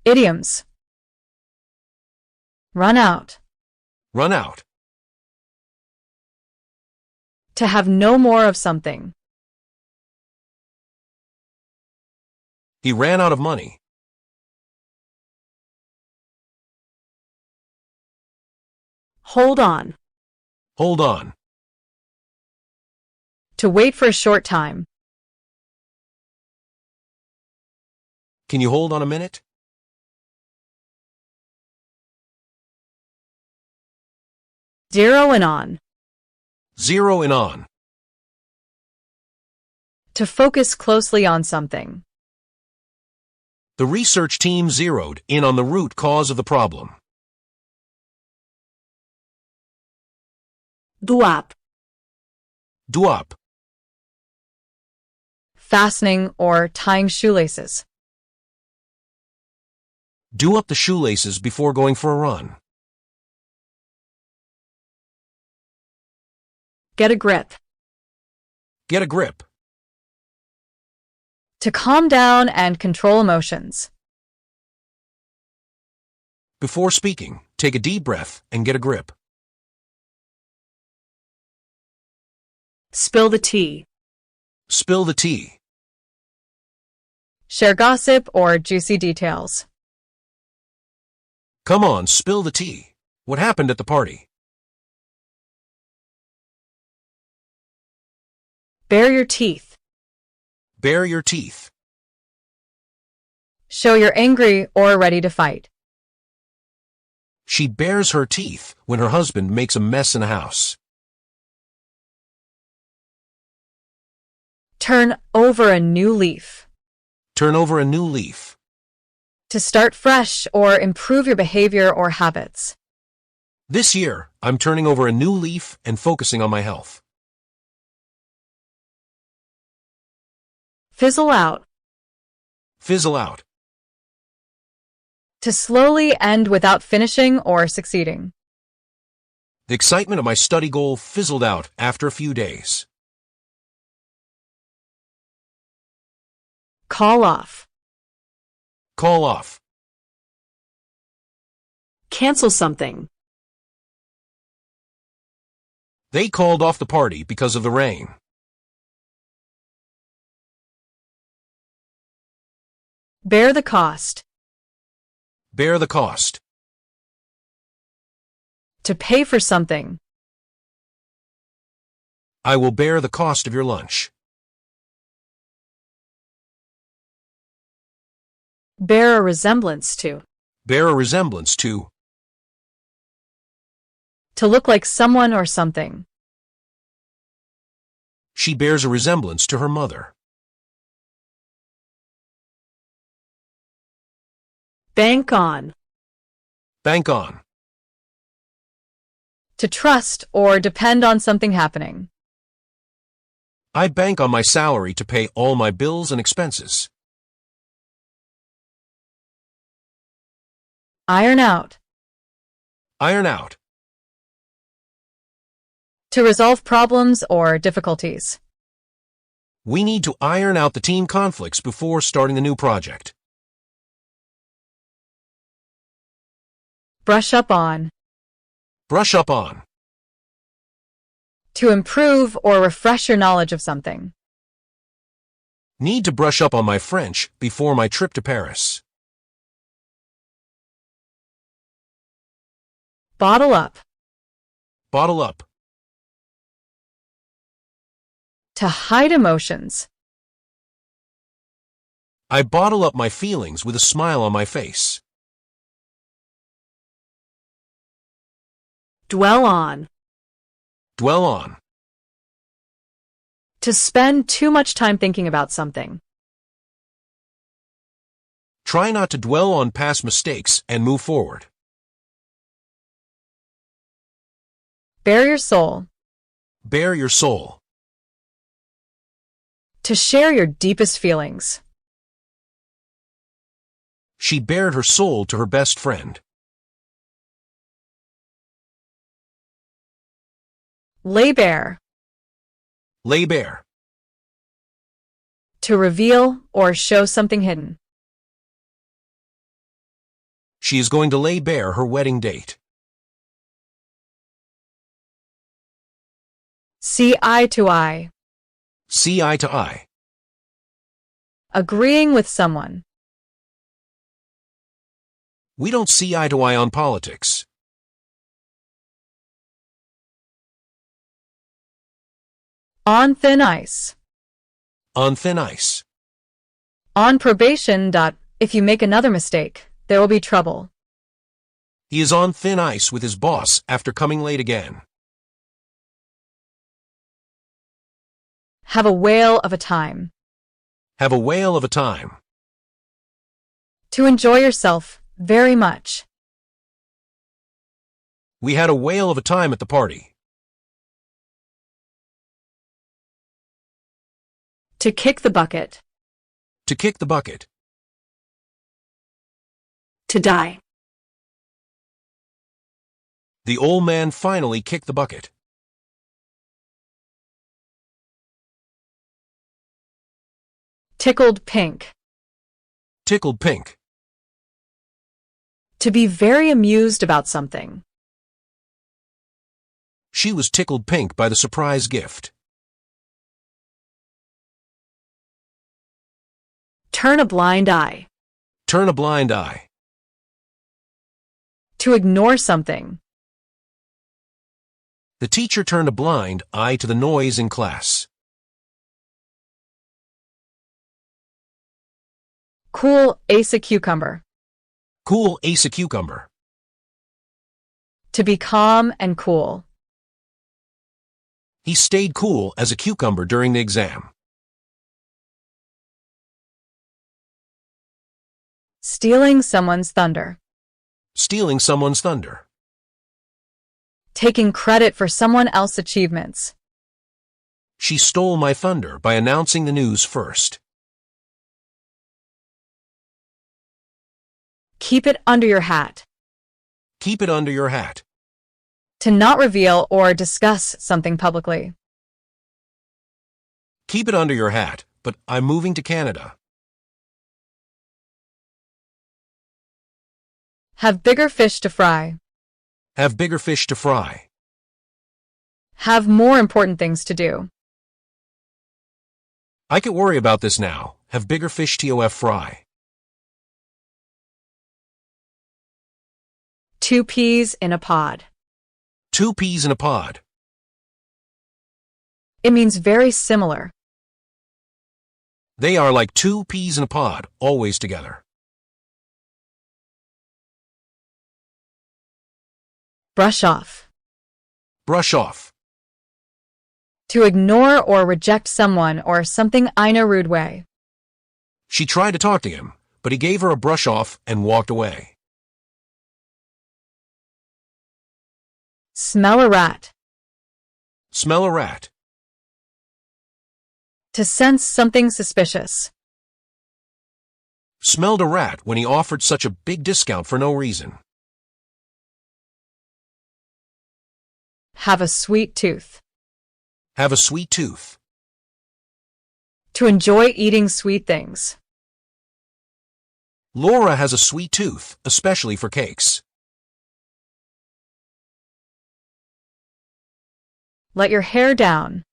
Idioms. Run out. Run out. To have no more of something. He ran out of money. Hold on. Hold on. To wait for a short time. Can you hold on a minute? Zero in on. Zero in on. To focus closely on something. The research team zeroed in on the root cause of the problem. Do up. Do up. Fastening or tying shoelaces. Do up the shoelaces before going for a run. Get a grip. Get a grip. To calm down and control emotions. Before speaking, take a deep breath and get a grip. Spill the tea. Spill the tea. Share gossip or juicy details. Come on, spill the tea. What happened at the party? Bare your teeth. Bare your teeth. Show you're angry or ready to fight. She bares her teeth when her husband makes a mess in the house. Turn over a new leaf. Turn over a new leaf. To start fresh or improve your behavior or habits. This year, I'm turning over a new leaf and focusing on my health. Fizzle out. Fizzle out. To slowly end without finishing or succeeding. The excitement of my study goal fizzled out after a few days. Call off. Call off. Cancel something. They called off the party because of the rain. Bear the cost. Bear the cost. To pay for something. I will bear the cost of your lunch. Bear a resemblance to. Bear a resemblance to. To look like someone or something. She bears a resemblance to her mother. Bank on. Bank on. To trust or depend on something happening. I bank on my salary to pay all my bills and expenses. Iron out. Iron out. To resolve problems or difficulties. We need to iron out the team conflicts before starting the new project. Brush up on. Brush up on. To improve or refresh your knowledge of something. Need to brush up on my French before my trip to Paris. Bottle up. Bottle up. To hide emotions. I bottle up my feelings with a smile on my face. Dwell on. Dwell on. To spend too much time thinking about something. Try not to dwell on past mistakes and move forward. Bare your soul. Bare your soul. To share your deepest feelings. She bared her soul to her best friend. Lay bare. Lay bare. To reveal or show something hidden. She is going to lay bare her wedding date. See eye to eye. See eye to eye. Agreeing with someone. We don't see eye to eye on politics. On thin ice. On thin ice. On probation. If you make another mistake, there will be trouble. He is on thin ice with his boss after coming late again. Have a whale of a time. Have a whale of a time. To enjoy yourself very much. We had a whale of a time at the party. To kick the bucket. To kick the bucket. To die. The old man finally kicked the bucket. Tickled pink. Tickled pink. To be very amused about something. She was tickled pink by the surprise gift. Turn a blind eye. Turn a blind eye. To ignore something. The teacher turned a blind eye to the noise in class. Cool ace a cucumber. Cool ace a cucumber. To be calm and cool. He stayed cool as a cucumber during the exam. Stealing someone's thunder. Stealing someone's thunder. Taking credit for someone else's achievements. She stole my thunder by announcing the news first. Keep it under your hat. Keep it under your hat. To not reveal or discuss something publicly. Keep it under your hat, but I'm moving to Canada. Have bigger fish to fry. Have bigger fish to fry. Have more important things to do. I could worry about this now. Have bigger fish to fry. 2 peas in a pod. 2 peas in a pod. It means very similar. They are like 2 peas in a pod, always together. Brush off. Brush off. To ignore or reject someone or something in a rude way. She tried to talk to him, but he gave her a brush off and walked away. Smell a rat. Smell a rat. To sense something suspicious. Smelled a rat when he offered such a big discount for no reason. Have a sweet tooth. Have a sweet tooth. To enjoy eating sweet things. Laura has a sweet tooth, especially for cakes. Let your hair down.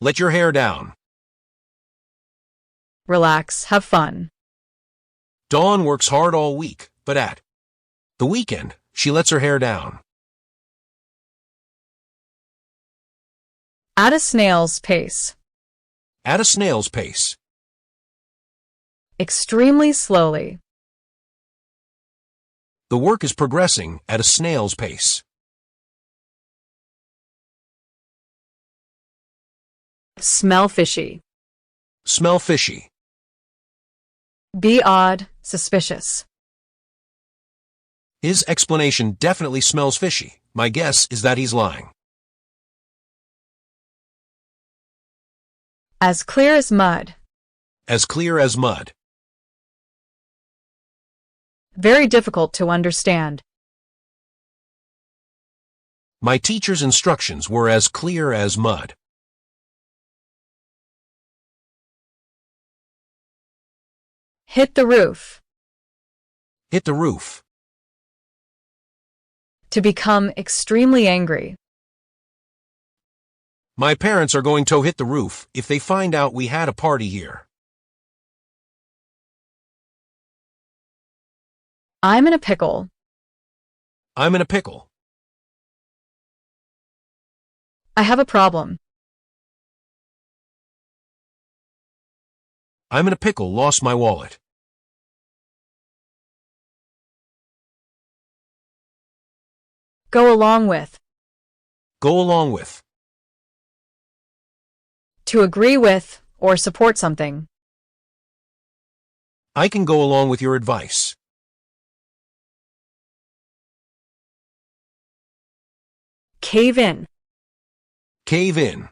Let your hair down. Relax, have fun. Dawn works hard all week, but at the weekend, she lets her hair down. At a snail's pace. At a snail's pace. Extremely slowly. The work is progressing at a snail's pace. Smell fishy. Smell fishy. Be odd, suspicious. His explanation definitely smells fishy. My guess is that he's lying. As clear as mud. As clear as mud. Very difficult to understand. My teacher's instructions were as clear as mud. Hit the roof. Hit the roof. To become extremely angry. My parents are going to hit the roof if they find out we had a party here. I'm in a pickle. I'm in a pickle. I have a problem. I'm in a pickle, lost my wallet. Go along with. Go along with. To agree with or support something. I can go along with your advice. Cave in. Cave in.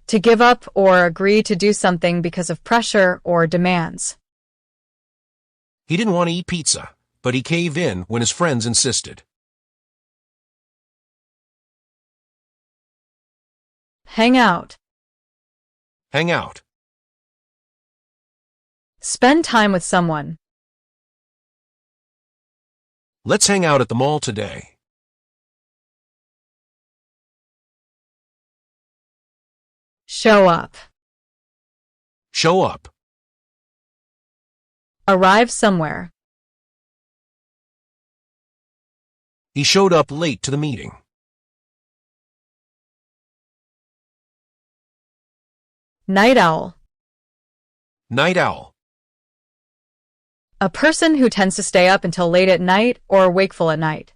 To give up or agree to do something because of pressure or demands. He didn't want to eat pizza, but he caved in when his friends insisted. Hang out. Hang out. Spend time with someone. Let's hang out at the mall today. Show up. Show up. Arrive somewhere. He showed up late to the meeting. Night owl. Night owl. A person who tends to stay up until late at night or wakeful at night.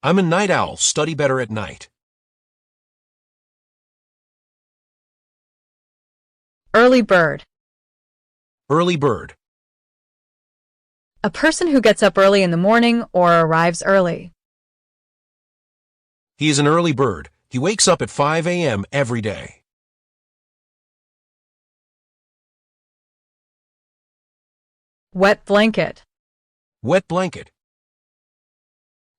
I'm a night owl, study better at night. Early bird. Early bird. A person who gets up early in the morning or arrives early. He is an early bird. He wakes up at 5 a.m. every day. Wet blanket. Wet blanket.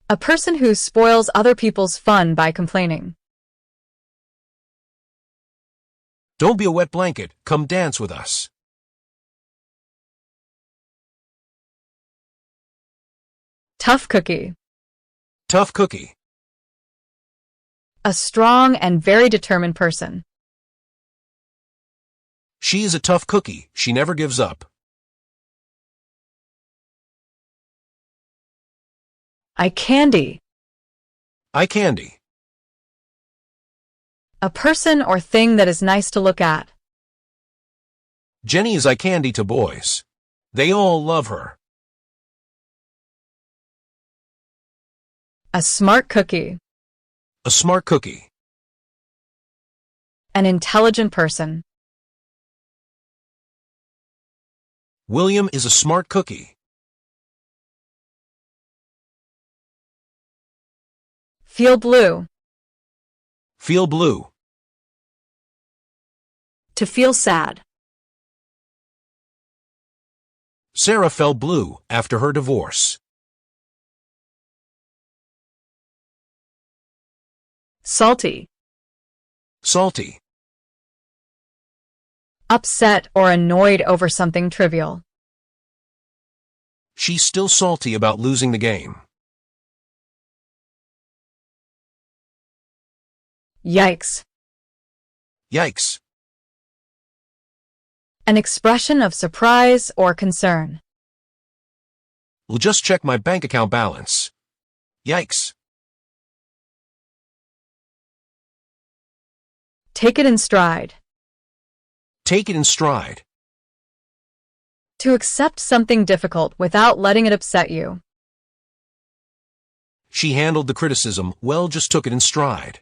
A person who spoils other people's fun by complaining. Don't be a wet blanket. Come dance with us. Tough cookie. Tough cookie. A strong and very determined person. She is a tough cookie. She never gives up. Eye candy. Eye candy. A person or thing that is nice to look at. Jenny is eye candy to boys. They all love her. A smart cookie. A smart cookie. An intelligent person. William is a smart cookie. Feel blue. Feel blue. To feel sad. Sarah fell blue after her divorce. Salty. Salty. Upset or annoyed over something trivial. She's still salty about losing the game. Yikes. Yikes. An expression of surprise or concern. We'll just check my bank account balance. Yikes. Take it in stride. Take it in stride. To accept something difficult without letting it upset you. She handled the criticism well, just took it in stride.